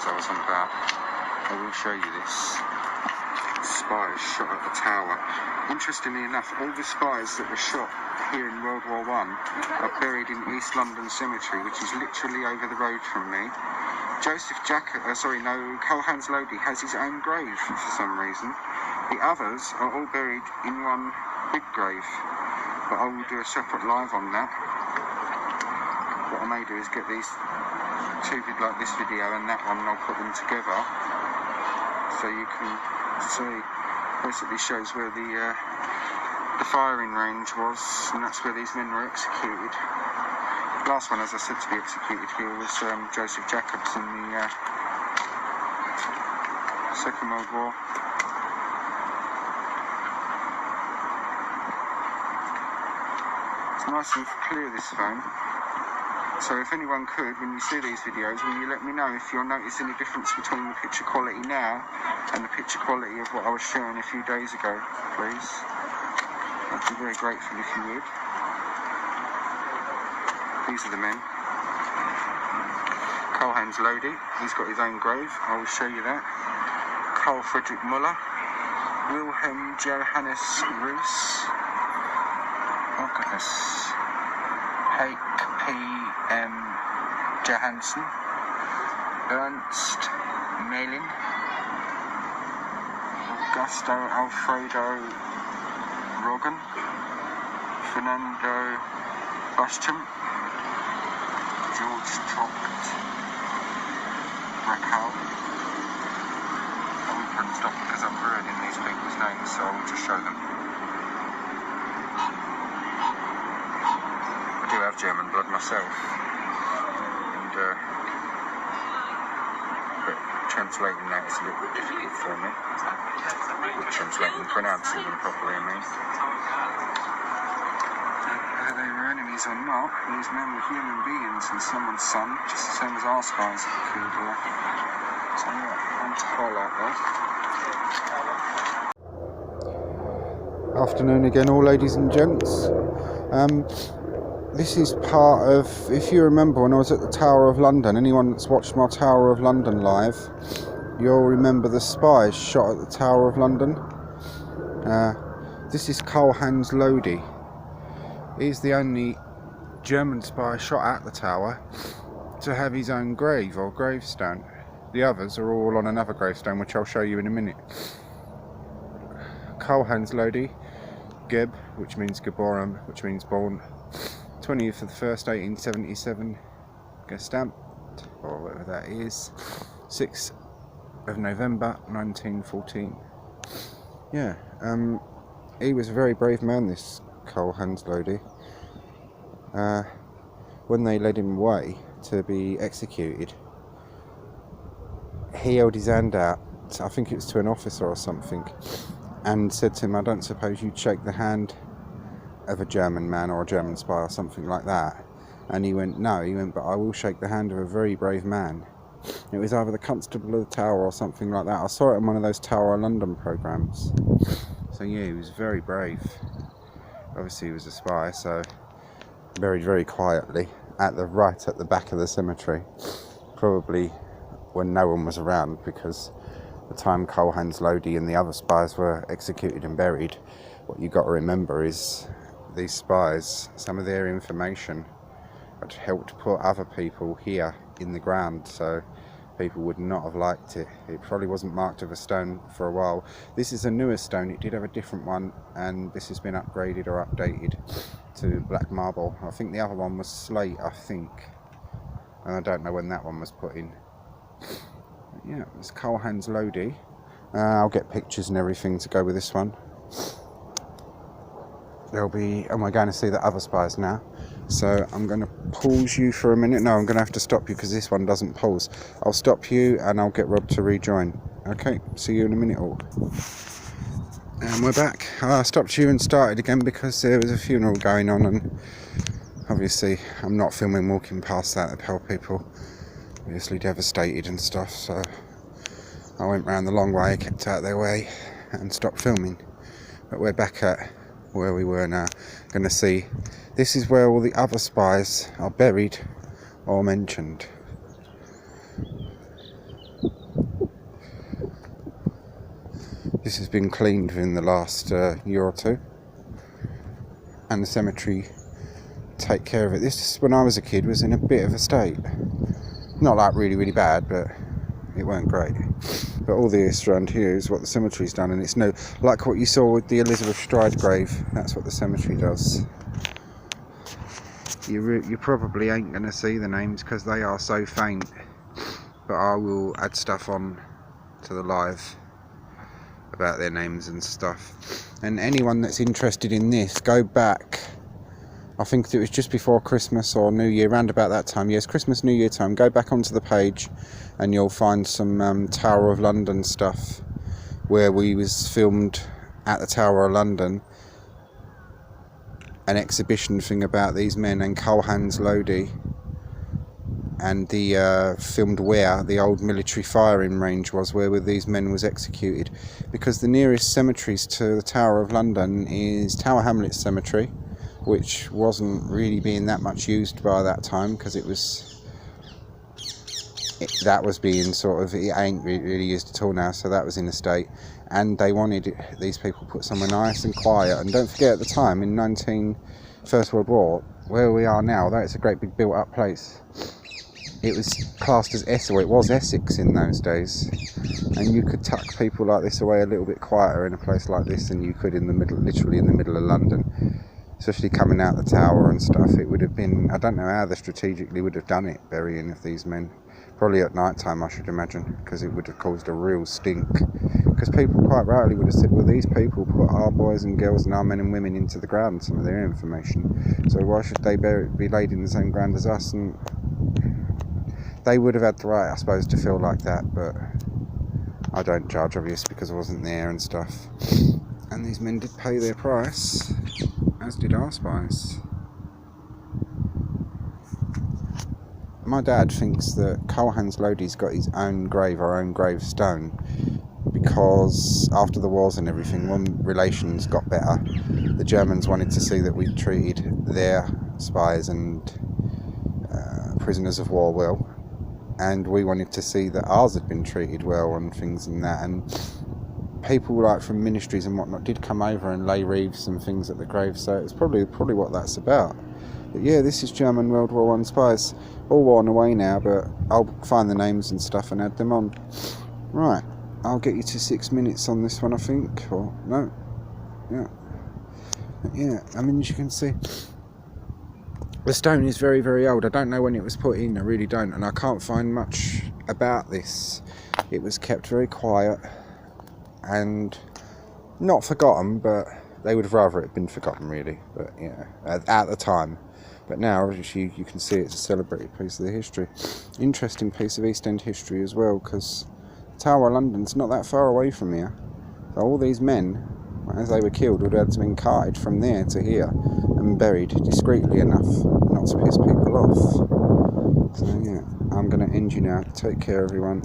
spies I was on about. I will show you this. Spies shot at the tower. Interestingly enough, all the spies that were shot here in World War I are buried in East London Cemetery, which is literally over the road from me. Cole-Hans Lodi has his own grave for some reason. The others are all buried in one big grave, but I will do a separate live on that. What I may do is get these two, like this video and that one, and I'll put them together so you can see. Basically shows where the firing range was, and that's where these men were executed. The last one, as I said, to be executed here was Joseph Jacobs in the Second World War. It's nice and clear, this phone. So if anyone could, when you see these videos, will you let me know if you'll notice any difference between the picture quality now and the picture quality of what I was showing a few days ago, please? I'd be very grateful if you would. These are the men. Cole-Hans Lodi, he's got his own grave, I will show you that. Carl Friedrich Müller, Wilhelm Johannes Roos, oh goodness, Heike P.M. Johansson, Ernst Melin, Augusto Alfredo Rogan, Fernando Bastian, George Tropt, Raquel. I won't put and stop because I'm ruining these people's names, so I will just show them. I do have German blood myself, and but translating that is a little bit difficult for me. Translating, pronouncing them properly, I mean. Whether they were enemies or not, these men were human beings and someone's son, just the same as our spies that were killed here. So yeah, I want to highlight that. Afternoon again, all ladies and gents. This is part of, if you remember when I was at the Tower of London, anyone that's watched my Tower of London live, you'll remember the spies shot at the Tower of London. This is Cole-Hans Lodi. He's the only German spy shot at the tower to have his own grave or gravestone. The others are all on another gravestone, which I'll show you in a minute. Cole-Hans Lodi, Geb, which means Geboren, which means born, 20th of the 1st, 1877, gestamped, or whatever that is, 6th of November, 1914. Yeah, he was a very brave man, this Cole-Hans Lodi. When they led him away to be executed, he held his hand out, I think it was to an officer or something, and said to him, "I don't suppose you'd shake the hand of a German man or a German spy," or something like that. And he went, "No," he went, "but I will shake the hand of a very brave man." It was either the Constable of the Tower or something like that. I saw it in one of those Tower of London programmes. So yeah, he was very brave. Obviously he was a spy, so buried very quietly right at the back of the cemetery, probably when no one was around, because the time Cole-Hans Lodi and the other spies were executed and buried, what you got to remember is these spies, some of their information had helped put other people here in the ground, so people would not have liked it. It probably wasn't marked with a stone for a while. This is a newer stone. It did have a different one, and this has been upgraded or updated to black marble. I think the other one was slate, I think, and I don't know when that one was put in. But yeah, it's Cole-Hans Lodi. I'll get pictures and everything to go with this one. There'll be, and we're going to see the other spies now. So I'm going to pause you for a minute. No, I'm going to have to stop you because this one doesn't pause. I'll stop you and I'll get Rob to rejoin. Okay, see you in a minute all. And we're back. I stopped you and started again because there was a funeral going on, and obviously I'm not filming walking past that. The poor people obviously devastated and stuff, so I went round the long way, kept out their way and stopped filming. But we're back at where we were now. Going to see, this is where all the other spies are buried or mentioned. This has been cleaned within the last year or two, and the cemetery take care of it. This, when I was a kid, was in a bit of a state. Not like really, really bad, but it weren't great. But all this around here is what the cemetery's done, and it's no like what you saw with the Elizabeth Stride grave. That's what the cemetery does. You probably ain't going to see the names because they are so faint, but I will add stuff on to the live about their names and stuff. And anyone that's interested in this, go back, I think it was just before Christmas or New Year, round about that time. Yes, Christmas, New Year time. Go back onto the page and you'll find some Tower of London stuff where we was filmed at the Tower of London, an exhibition thing about these men, and Culhans Lodi, and the filmed where the old military firing range was, where these men was executed, because the nearest cemeteries to the Tower of London is Tower Hamlets Cemetery, which wasn't really being that much used by that time, because that was being sort of, it ain't really used at all now, so that was in a state, and they wanted these people put somewhere nice and quiet. And don't forget, at the time in First World War, where we are now, although it's a great big built up place, it was classed as Essex, or it was Essex in those days, and you could tuck people like this away a little bit quieter in a place like this than you could in the middle, literally in the middle of London. Especially coming out the tower and stuff, it would have been, I don't know how they strategically would have done it, burying of these men. Probably at night time, I should imagine, because it would have caused a real stink. Because people quite rightly would have said, well, these people put our boys and girls and our men and women into the ground, some of their information, so why should they be laid in the same ground as us? And they would have had the right, I suppose, to feel like that, but I don't judge, obviously, because I wasn't there and stuff. And these men did pay their price, as did our spies. My dad thinks that Culhans Lodi's got his own grave, or own gravestone, because after the wars and everything, when relations got better, the Germans wanted to see that we treated their spies and prisoners of war well, and we wanted to see that ours had been treated well and things and that. And people like from ministries and whatnot did come over and lay wreaths and things at the grave, so it's probably what that's about. But yeah, this is German World War I spies, all worn away now, but I'll find the names and stuff and add them on. Right, I'll get you to 6 minutes on this one, I think, or no, yeah. But yeah, I mean, as you can see, the stone is very, very old. I don't know when it was put in, I really don't, and I can't find much about this. It was kept very quiet and not forgotten, but they would have rather it been forgotten, really. But yeah, at the time. But now, obviously, you can see it's a celebrated piece of the history. Interesting piece of East End history as well, because Tower of London's not that far away from here. So all these men, as they were killed, would have had to been carted from there to here and buried discreetly enough not to piss people off. So yeah, I'm going to end you now. Take care, everyone.